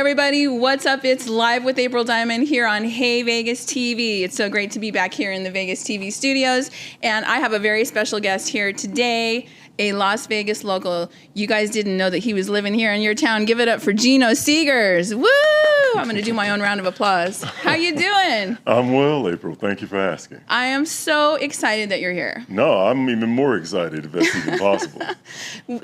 everybody, what's up? It's Live with April Diamond here on Hey Vegas TV. It's so great to be back here in the Vegas TV studios, and I have a very special guest here today, a Las Vegas local. You guys didn't know that he was living here in your town. Give it up for Geno Segars. Woo! I'm going to do my own round of applause. How you doing? I'm well, April. Thank you for asking. I am so excited that you're here. No, I'm even more excited if that's even possible.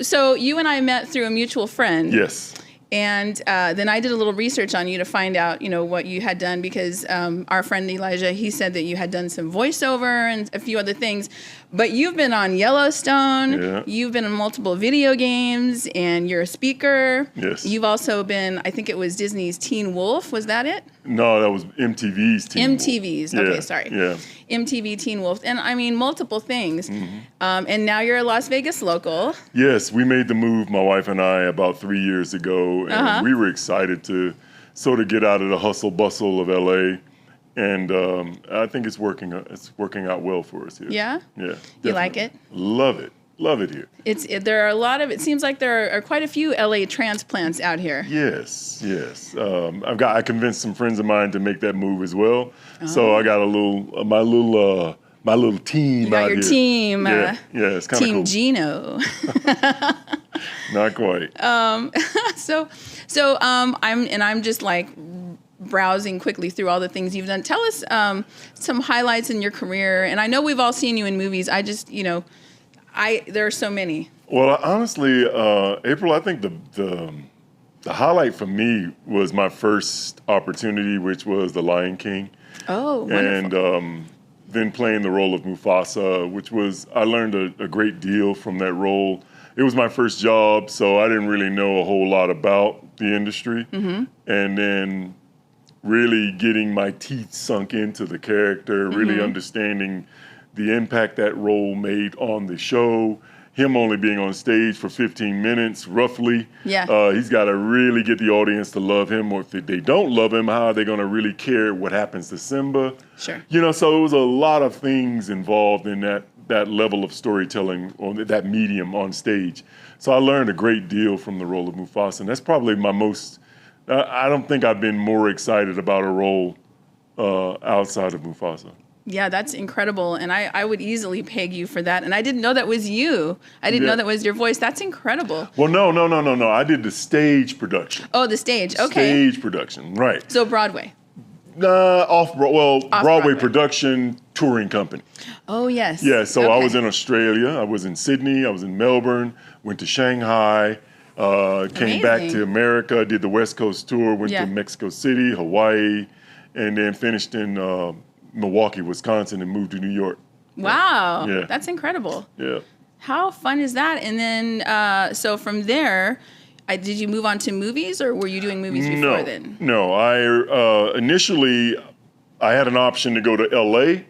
So you and I met through a mutual friend. Yes. And then I did a little research on you to find out, what you had done, because our friend Elijah, he said that you had done some voiceover and a few other things. But you've been on Yellowstone. Yeah. You've been in multiple video games, and you're a speaker. Yes. You've also been, I think it was Disney's Teen Wolf. Was that it? No, that was MTV's Teen Wolf. MTV's. Yeah. Okay, sorry. Yeah. MTV Teen Wolf. And I mean, multiple things. Mm-hmm. And now you're a Las Vegas local. Yes, we made the move, my wife and I, about 3 years ago. And we were excited to sort of get out of the hustle bustle of LA. And I think it's working out well for us here. Yeah? Yeah. Definitely. You like it? Love it. Love it here. There are a lot of, it seems like there are quite a few LA transplants out here. Yes. I convinced some friends of mine to make that move as well. So I got my little team you got out your here. Team. Yeah, it's kind of cool. Team Geno. Not quite. I'm just like browsing quickly through all the things you've done. Tell us some highlights in your career. And I know we've all seen you in movies. I just, there are so many. Well, honestly, April, I think the highlight for me was my first opportunity, which was The Lion King. Oh, wonderful. And then playing the role of Mufasa, which I learned a great deal from that role. It was my first job, so I didn't really know a whole lot about the industry. Mm-hmm. And then really getting my teeth sunk into the character, really understanding the impact that role made on the show. Him only being on stage for 15 minutes, roughly. Yeah. He's got to really get the audience to love him, or if they don't love him, how are they going to really care what happens to Simba? Sure. So it was a lot of things involved in that level of storytelling, or that medium on stage. So I learned a great deal from the role of Mufasa, and that's probably my most, I don't think I've been more excited about a role outside of Mufasa. Yeah, that's incredible. And I would easily peg you for that. And I didn't know that was you. I didn't know that was your voice. That's incredible. Well, no. I did the stage production. Oh, the stage. Okay. Stage production, right. So Broadway. Broadway production touring company. Oh, yes. Yeah, so I was in Australia. I was in Sydney. I was in Melbourne. Went to Shanghai. Came back to America. Did the West Coast tour. Went to Mexico City, Hawaii, and then finished in Milwaukee, Wisconsin, and moved to New York. Wow. Yeah. That's incredible. Yeah. How fun is that? And then, so from there, did you move on to movies, or were you doing movies before then? No. I initially, I had an option to go to LA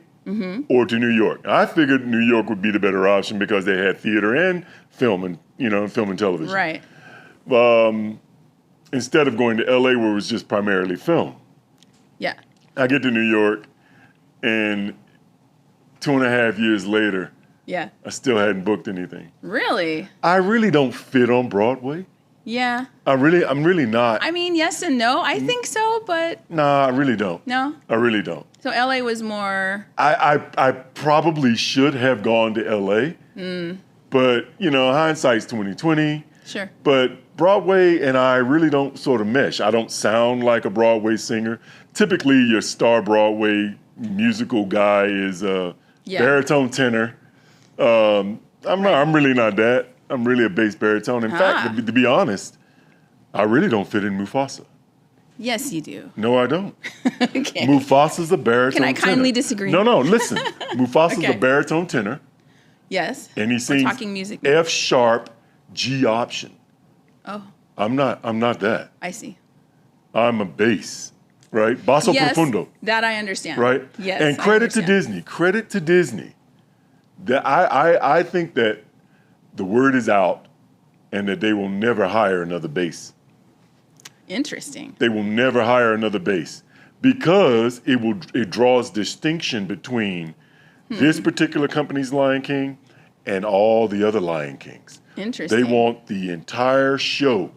or to New York. I figured New York would be the better option because they had theater and film and film and television. Right. Instead of going to LA, where it was just primarily film. Yeah. I get to New York, and 2.5 years later, I still hadn't booked anything. Really? I really don't fit on Broadway. Yeah. I'm really not. I mean, yes and no. I think so, but... Nah, I really don't. No? I really don't. So LA was more... I probably should have gone to LA, but, hindsight's 20/20. Sure. But Broadway and I really don't sort of mesh. I don't sound like a Broadway singer. Typically, your star Broadway musical guy is a baritone tenor. I'm really not that. I'm really a bass baritone. In fact, to be honest, I really don't fit in Mufasa. Yes, you do. No, I don't. Okay. Mufasa's a baritone tenor. Can I kindly disagree? No, listen. Mufasa's a baritone tenor. Yes. And he sings talking music. F sharp, G option. Oh. I'm not that. I see. I'm a bass, right? Basso profundo. That I understand. Right? Yes. And credit to Disney. That I think that the word is out and that they will never hire another bass. Interesting. They will never hire another bass because it draws distinction between this particular company's Lion King and all the other Lion Kings. Interesting. They want the entire show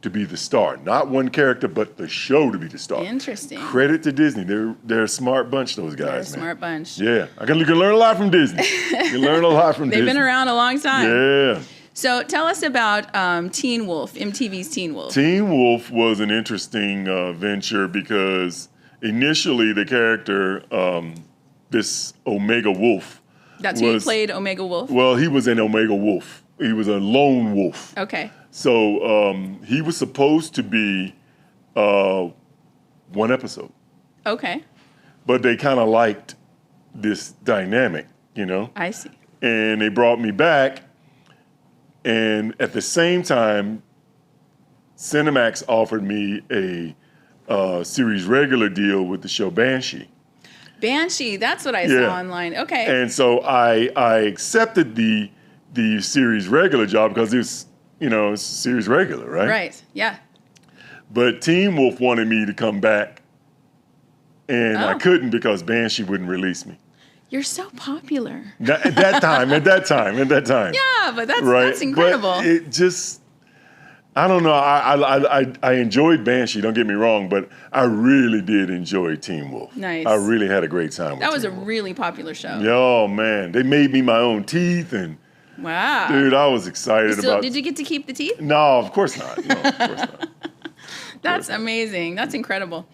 to be the star. Not one character, but the show to be the star. Interesting. Credit to Disney. They're a smart bunch, those guys, They're a man. smart bunch. Yeah. You can learn a lot from Disney. You can learn a lot from Disney. They've been around a long time. Yeah. So tell us about Teen Wolf, MTV's Teen Wolf. Teen Wolf was an interesting venture because initially the character, this Omega Wolf. That's who you played, Omega Wolf? Well, he was an Omega Wolf. He was a lone wolf. Okay. So he was supposed to be one episode. Okay. But they kind of liked this dynamic, I see. And they brought me back. And at the same time, Cinemax offered me a series regular deal with the show Banshee. Banshee, that's what I saw online. Okay. And so I accepted the series regular job because it's series regular, right? Right. Yeah. But Teen Wolf wanted me to come back, and I couldn't because Banshee wouldn't release me. You're so popular. At that time. Yeah, but that's incredible. But it just, I don't know. I enjoyed Banshee. Don't get me wrong, but I really did enjoy Teen Wolf. Nice. I really had a great time with That was Teen a Wolf. really popular show. Oh man, they made me my own teeth, and Wow. dude, I was excited about. Did you get to keep the teeth? No, of course not. No, of course not. That's amazing. That's incredible.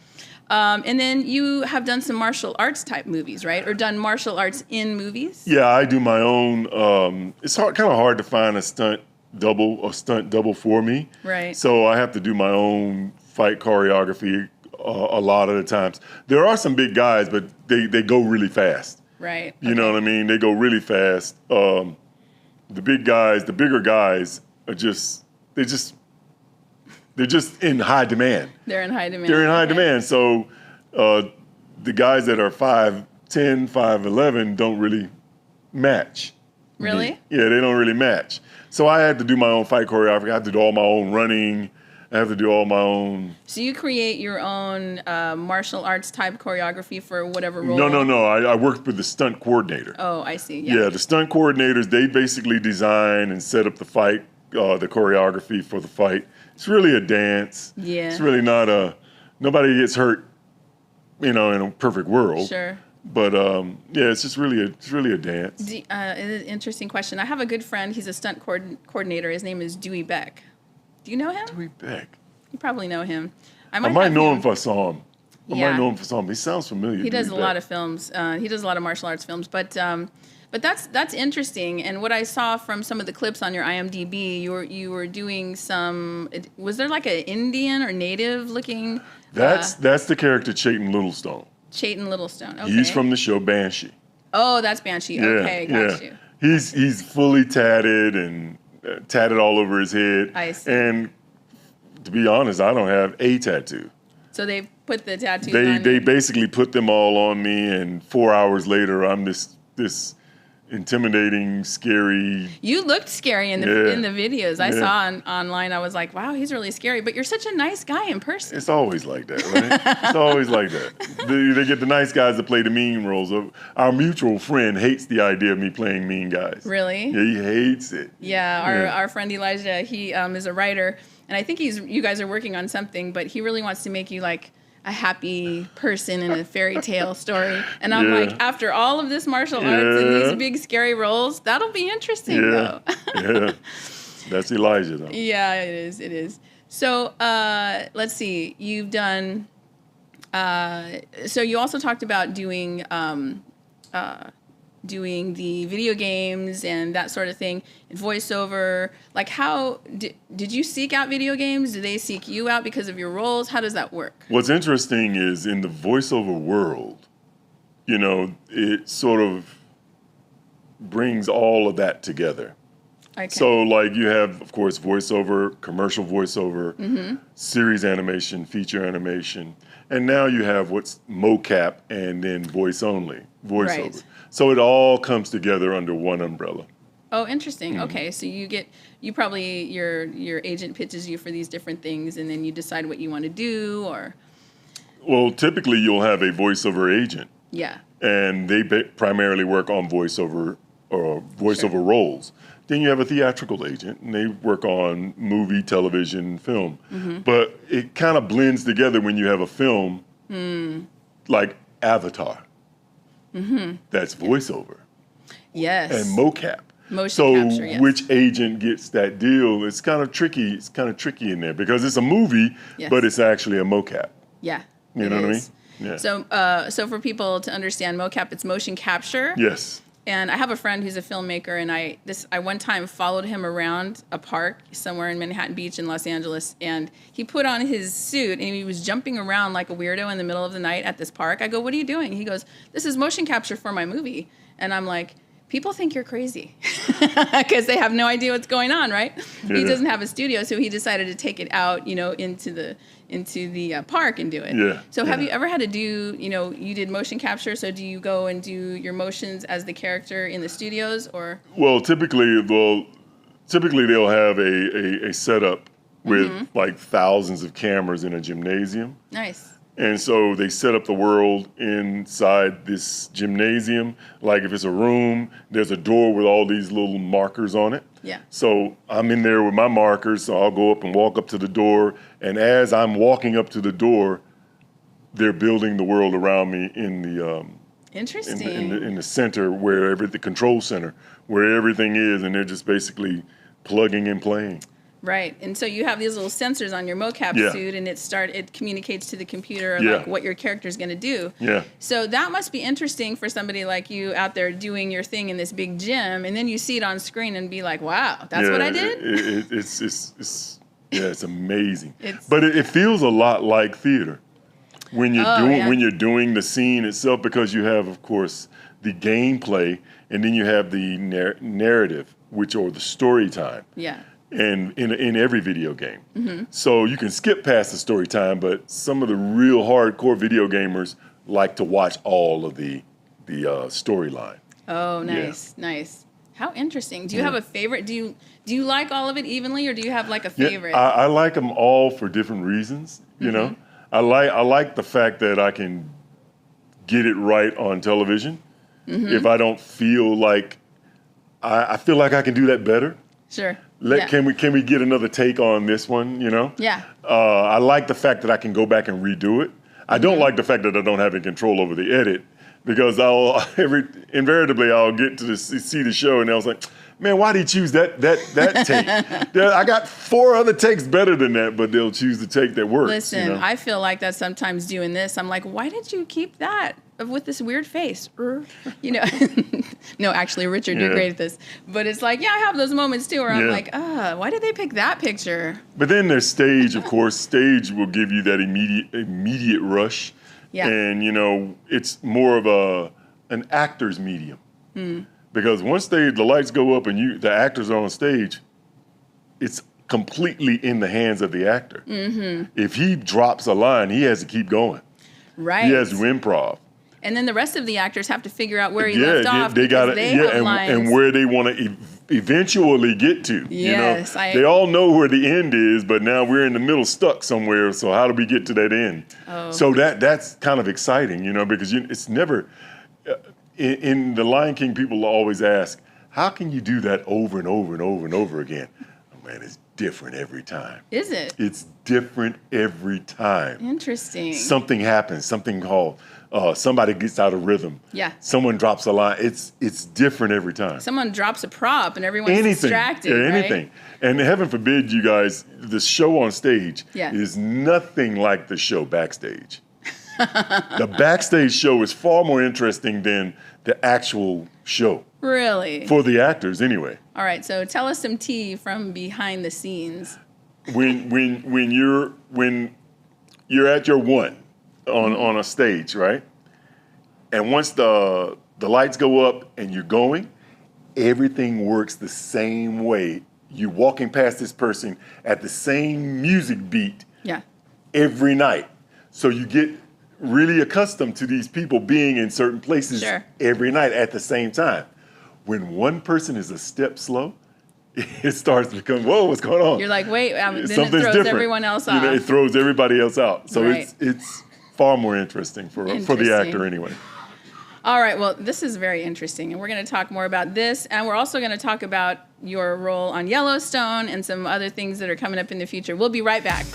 And then you have done some martial arts type movies, right? Or done martial arts in movies? Yeah, I do my own. It's kind of hard to find a stunt double for me. Right. So I have to do my own fight choreography a lot of the times. There are some big guys, but they go really fast. Right. You know what I mean? They go really fast. The bigger guys are they're just in high demand. They're in high demand. They're in high demand. So the guys that are 5'10", 5'11" don't really match. Really? Yeah, they don't really match. So I had to do my own fight choreography. I have to do all my own running. I have to do all my own. So you create your own martial arts type choreography for whatever role? No. I worked with the stunt coordinator. Oh, I see. Yeah, the stunt coordinators, they basically design and set up the fight, the choreography for the fight. It's really a dance. Yeah. It's really not nobody gets hurt, in a perfect world. Sure. But it's just really a dance. It's an interesting question. I have a good friend. He's a stunt coordinator. His name is Dewey Beck. Do you know him? Dewey Beck. You probably know him. I might know him if I saw him. Yeah. He sounds familiar. He does a lot of films. He does a lot of martial arts films. But that's interesting. And what I saw from some of the clips on your IMDb, you were doing some. Was there like an Indian or native looking? That's the character Chayton Littlestone. Chayton Littlestone. Okay. He's from the show Banshee. Oh, that's Banshee. Yeah, Okay, got you. He's fully tatted and tatted all over his head. I see. And to be honest, I don't have a tattoo. So they put the tattoos on They you? basically put them all on me, and 4 hours later, I'm this intimidating, scary. You looked scary in the videos I saw online. I was like, wow, he's really scary. But you're such a nice guy in person. It's always like that, right? It's always like that. They get the nice guys to play the mean roles. Our mutual friend hates the idea of me playing mean guys. Really? Yeah, he hates it. Yeah, our friend Elijah, he is a writer, and I think you guys are working on something, but he really wants to make you like a happy person in a fairy tale story. And I'm like, after all of this martial arts and these big scary roles, that'll be interesting though. Yeah. That's Elijah though. Yeah, it is. So let's see. You've done. So you also talked about doing the video games and that sort of thing, and voiceover. Like, how did you seek out video games? Did they seek you out because of your roles? How does that work? What's interesting is in the voiceover world, it sort of brings all of that together. Okay. So, like, you have, of course, voiceover, commercial voiceover, series animation, feature animation, and now you have what's mocap and then voiceover. Right. So it all comes together under one umbrella. Oh, interesting. Okay, so your agent pitches you for these different things, and then you decide what you want to do, or. Well, typically you'll have a voiceover agent. Yeah. And they primarily work on voiceover or voiceover roles. then you have a theatrical agent, and they work on movie, television, film. But it kind of blends together when you have a film like Avatar. That's voiceover. Yes. And mocap. Motion capture, yes. Which agent gets that deal? It's kind of tricky. It's kind of tricky in there because it's a movie, but it's actually a mocap. Yeah. You know what I mean? Yeah. So for people to understand mocap, it's motion capture. Yes. And I have a friend who's a filmmaker, and I one time followed him around a park somewhere in Manhattan Beach in Los Angeles, and he put on his suit and he was jumping around like a weirdo in the middle of the night at this park. I go, "What are you doing?" He goes, "This is motion capture for my movie." And I'm like, people think you're crazy because they have no idea what's going on, right? Yeah. He doesn't have a studio, so he decided to take it out, into the park and do it. Yeah. So have you ever had to do, you did motion capture, so do you go and do your motions as the character in the studios, or? Well, typically they'll have a setup with like thousands of cameras in a gymnasium. Nice. And so they set up the world inside this gymnasium. Like if it's a room, there's a door with all these little markers on it. Yeah. So I'm in there with my markers, so I'll go up and walk up to the door. And as I'm walking up to the door, they're building the world around me in the interesting in the center where the control center where everything is, and they're just basically plugging and playing. Right, and so you have these little sensors on your mocap suit, and it communicates to the computer like what your character is going to do. Yeah. So that must be interesting for somebody like you out there doing your thing in this big gym, and then you see it on screen and be like, "Wow, that's what I did." It's amazing. But it feels a lot like theater when you're doing the scene itself, because you have, of course, the gameplay, and then you have the narrative, or the story time. Yeah. And in every video game. So you can skip past the story time, but some of the real hardcore video gamers like to watch all of the storyline. Oh, nice, nice. How interesting. Do you have a favorite? Do you like all of it evenly, or do you have like a favorite? Yeah, I like them all for different reasons, you know. I like the fact that I can get it right on television. If I don't feel like I feel like I can do that better. Sure. Can we get another take on this one, Yeah. I like the fact that I can go back and redo it. I don't like the fact that I don't have any control over the edit, because invariably I'll get to see the show and I was like, man, why did he choose that take? I got 4 other takes better than that, but they'll choose the take that works. Listen, I feel like that sometimes doing this. I'm like, why did you keep that with this weird face? No, actually, Richard, you're great at this. But it's like, I have those moments too where I'm like, why did they pick that picture? But then there's stage, of course. Stage will give you that immediate rush. Yeah. And, it's more of an actor's medium. Because once the lights go up and the actors are on stage, it's completely in the hands of the actor. If he drops a line, he has to keep going. Right. He has to improv. And then the rest of the actors have to figure out where he left off. They have lines. And where they want to eventually get to. Yes. They all know where the end is, but now we're in the middle stuck somewhere. So how do we get to that end? Oh. So that's kind of exciting, because it's never... In The Lion King, people always ask, how can you do that over and over and over and over again? Oh, man, it's different every time. Is it? It's different every time. Interesting. Something happens, something called, somebody gets out of rhythm. Yeah. Someone drops a line. It's different every time. Someone drops a prop and everyone's distracted. Yeah, anything. Right? And heaven forbid, you guys, the show on stage is nothing like the show backstage. The backstage show is far more interesting than the actual show. Really? For the actors, anyway. All right, so tell us some tea from behind the scenes. When you're at your one on a stage, right? And once the lights go up and you're going, everything works the same way. You're walking past this person at the same music beat every night. So you get really accustomed to these people being in certain places every night at the same time. When one person is a step slow, it starts to become, whoa, what's going on? You're like, wait, then it throws everyone else off. It throws everybody else out. So it's far more interesting for the actor anyway. All right, well, this is very interesting, and we're going to talk more about this, and we're also going to talk about your role on Yellowstone and some other things that are coming up in the future. We'll be right back.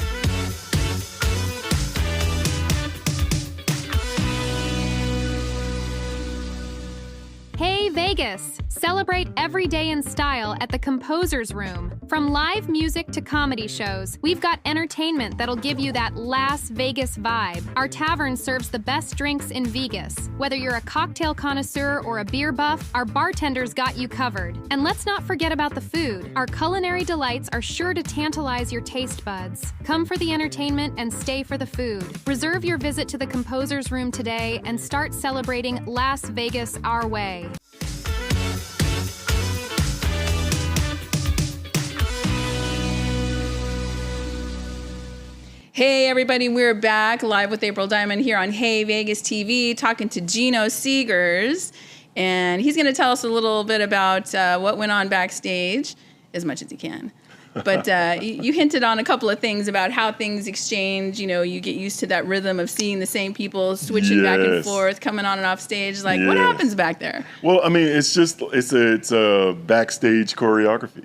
Hey Vegas! Celebrate every day in style at the Composer's Room. From live music to comedy shows, we've got entertainment that'll give you that Las Vegas vibe. Our tavern serves the best drinks in Vegas. Whether you're a cocktail connoisseur or a beer buff, our bartenders got you covered. And let's not forget about the food. Our culinary delights are sure to tantalize your taste buds. Come for the entertainment and stay for the food. Reserve your visit to the Composer's Room today and start celebrating Las Vegas our way. Hey everybody, we're back live with April Diamond here on Hey Vegas TV, talking to Geno Segars, and he's going to tell us a little bit about what went on backstage, as much as he can. But you hinted on a couple of things about how things exchange. You know, you get used to that rhythm of seeing the same people switching back and forth, coming on and off stage. Like, what happens back there? Well, I mean, it's a backstage choreography.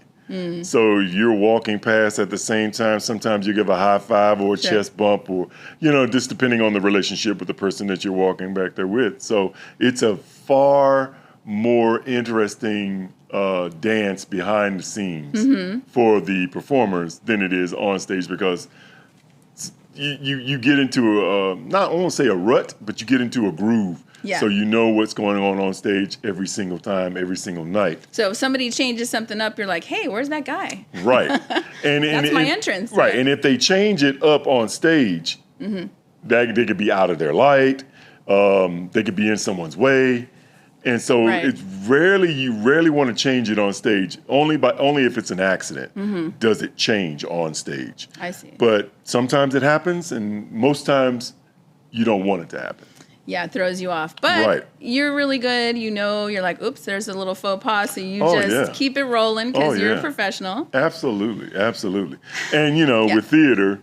So you're walking past at the same time. Sometimes you give a high five or a chest bump, or, you know, just depending on the relationship with the person that you're walking back there with. So it's a far more interesting dance behind the scenes for the performers than it is on stage, because you get into not I won't say a rut, but you get into a groove. Yeah. So you know what's going on stage every single time, every single night. So if somebody changes something up, you're like, hey, where's that guy? Right. And that's my entrance. Right. And if they change it up on stage, they could be out of their light. They could be in someone's way. And so it's you rarely want to change it on stage. Only if it's an accident does it change on stage. I see. But sometimes it happens, and most times you don't want it to happen. Yeah, it throws you off. But you're really good. You know, you're like, oops, there's a little faux pas. So you just keep it rolling because you're a professional. Absolutely. Absolutely. And, you know, with theater,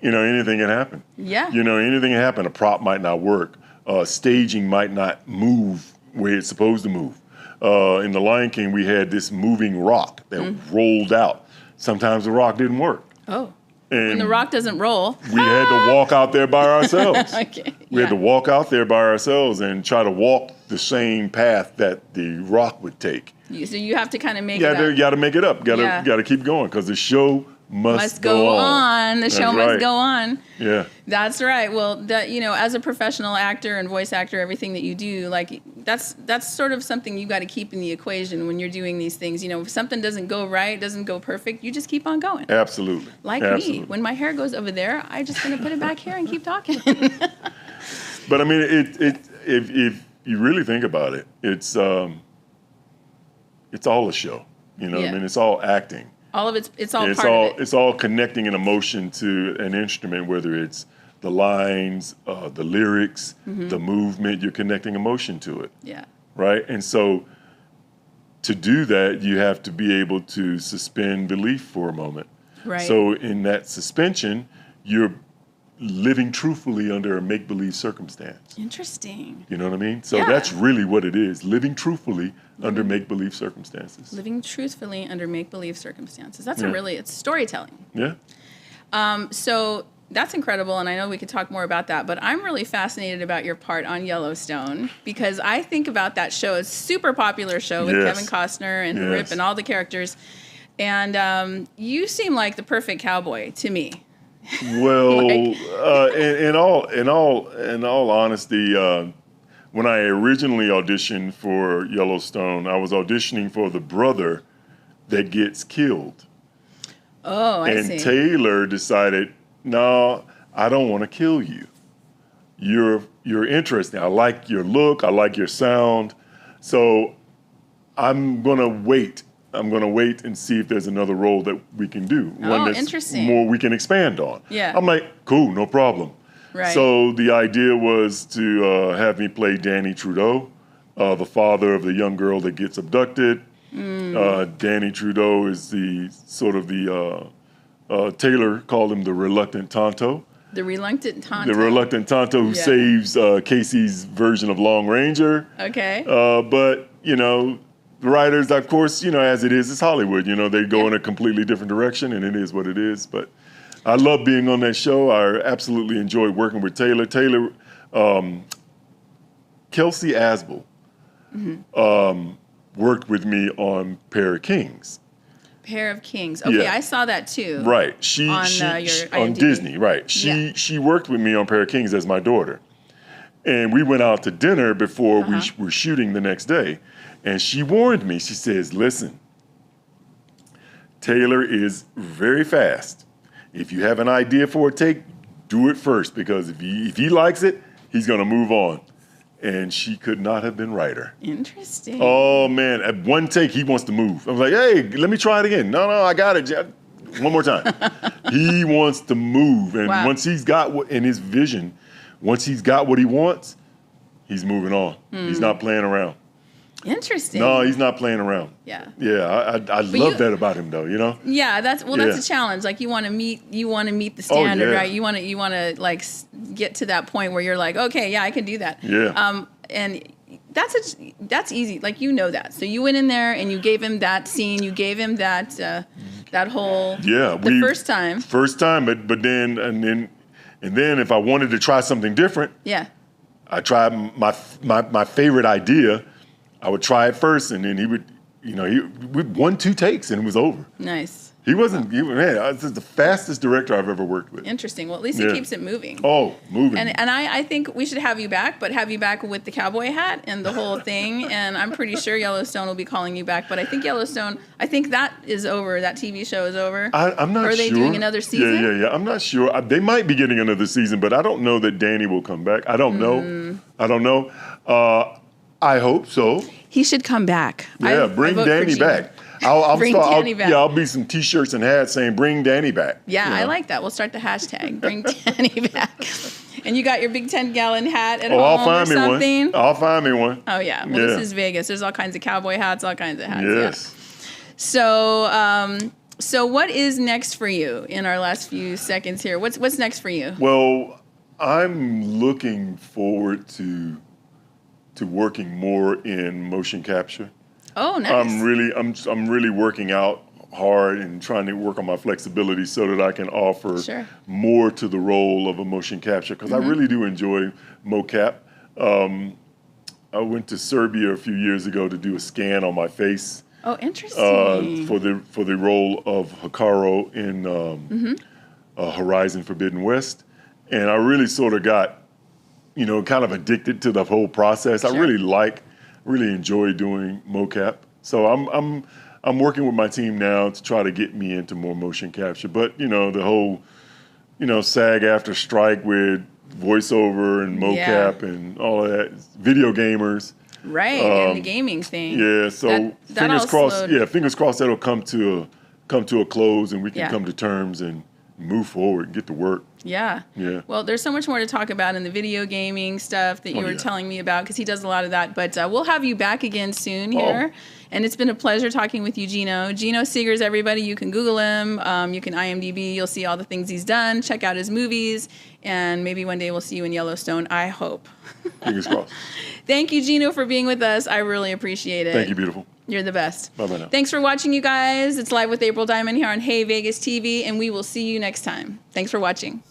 you know, anything can happen. Yeah. You know, anything can happen. A prop might not work. Staging might not move where it's supposed to move. In The Lion King, we had this moving rock that rolled out. Sometimes the rock didn't work. Oh. And when the rock doesn't roll. We had to walk out there by ourselves. We had to walk out there by ourselves and try to walk the same path that the rock would take. So you have to kind of make it up. You got to make it up. Got to keep going, because the show must go on. The show must go on. Yeah. That's right. Well, you know, as a professional actor and voice actor, everything that you do, like that's sort of something you got to keep in the equation when you're doing these things. You know, if something doesn't go right, doesn't go perfect, you just keep on going. Absolutely. Like me, when my hair goes over there, I just gonna put it back here and keep talking. But I mean, if you really think about it, it's all a show. You know, what I mean, it's all acting. All of it's all part of it. It's all connecting an emotion to an instrument, whether it's the lines, the lyrics, the movement. You're connecting emotion to it. Yeah. Right? And so to do that, you have to be able to suspend belief for a moment. Right. So in that suspension, you're living truthfully under a make-believe circumstance. Interesting. You know what I mean? So that's really what it is, living truthfully under make-believe circumstances. Living truthfully under make-believe circumstances. That's it's storytelling. Yeah. So that's incredible, and I know we could talk more about that, but I'm really fascinated about your part on Yellowstone, because I think about that show as a super popular show with Kevin Costner and Rip and all the characters, and you seem like the perfect cowboy to me. Well, in all honesty, when I originally auditioned for Yellowstone, I was auditioning for the brother that gets killed. Oh, I see. And Taylor decided, no, I don't want to kill you. You're interesting. I like your look. I like your sound. So I'm gonna wait. I'm going to wait and see if there's another role that we can do. One that's interesting. More we can expand on. Yeah. I'm like, cool, no problem. Right. So the idea was to have me play Danny Trudeau, the father of the young girl that gets abducted. Danny Trudeau is the sort of Taylor called him the reluctant Tonto. The reluctant Tonto. The reluctant Tonto who saves Casey's version of Long Ranger. Okay. But, you know, the writers, of course, as it is, it's Hollywood. They go in a completely different direction, and it is what it is. But I love being on that show. I absolutely enjoyed working with Taylor. Kelsey Asbel worked with me on Pair of Kings. Pair of Kings. Okay, Yeah. I saw that too. Right. Your on IMDb. Disney. Right. She worked with me on Pair of Kings as my daughter. And we went out to dinner before we were shooting the next day. And she warned me. She says, listen, Taylor is very fast. If you have an idea for a take, do it first. Because if he likes it, he's going to move on. And she could not have been righter. Interesting. Oh, man. At one take, he wants to move. I was like, hey, let me try it again. No, I got it. One more time. He wants to move. And once he's got what in his vision, once he's got what he wants, he's moving on. He's not playing around. Interesting. No, he's not playing around. Yeah. Yeah, I love that about him, though. Yeah, that's a challenge. Like you want to meet the standard, right? You want to like get to that point where you're like, okay, yeah, I can do that. Yeah. And that's easy. Like that. So you went in there and you gave him that scene. You gave him that that whole the first time. First time, but then if I wanted to try something different, I tried my favorite idea. I would try it first, and then he would, we'd 1-2 takes, and it was over. Nice. He wasn't, this is the fastest director I've ever worked with. Interesting. Well, at least he keeps it moving. Oh, moving. And I think we should have you back, but have you back with the cowboy hat and the whole thing. And I'm pretty sure Yellowstone will be calling you back. But I think that is over. That TV show is over. I'm not sure. Or are they doing another season? Yeah. I'm not sure. They might be getting another season, but I don't know that Danny will come back. I don't know. I hope so. He should come back. Yeah, bring Danny back. I'll Danny back. Yeah, I'll be some T-shirts and hats saying "Bring Danny back." Yeah, I like that. We'll start the hashtag "Bring Danny back." And you got your big 10-gallon hat at home or something? I'll find me one. Oh yeah. Well, this is Vegas. There's all kinds of cowboy hats, all kinds of hats. Yes. Yeah. So what is next for you in our last few seconds here? What's next for you? Well, I'm looking forward to working more in motion capture. Oh, nice. I'm really working out hard and trying to work on my flexibility so that I can offer more to the role of a motion capture, because I really do enjoy mocap. I went to Serbia a few years ago to do a scan on my face. Oh, interesting. For the role of Hikaru in Horizon Forbidden West, and I really sort of got kind of addicted to the whole process. Sure. I really enjoy doing mocap. So I'm working with my team now to try to get me into more motion capture. But the whole SAG after strike with voiceover and mocap and all of that, video gamers. Right, and the gaming thing. Yeah, so fingers crossed. Yeah, fingers crossed that'll come to a close and we can come to terms and move forward and get to work. Yeah. Well, there's so much more to talk about in the video gaming stuff that you were telling me about, because he does a lot of that. But we'll have you back again soon here. And it's been a pleasure talking with you, Geno. Geno Segars, everybody. You can Google him. You can IMDb. You'll see all the things he's done. Check out his movies. And maybe one day we'll see you in Yellowstone. I hope. Fingers crossed. Thank you, Geno, for being with us. I really appreciate it. Thank you, beautiful. You're the best. Bye-bye now. Thanks for watching, you guys. It's Live with April Diamond here on Hey Vegas TV, and we will see you next time. Thanks for watching.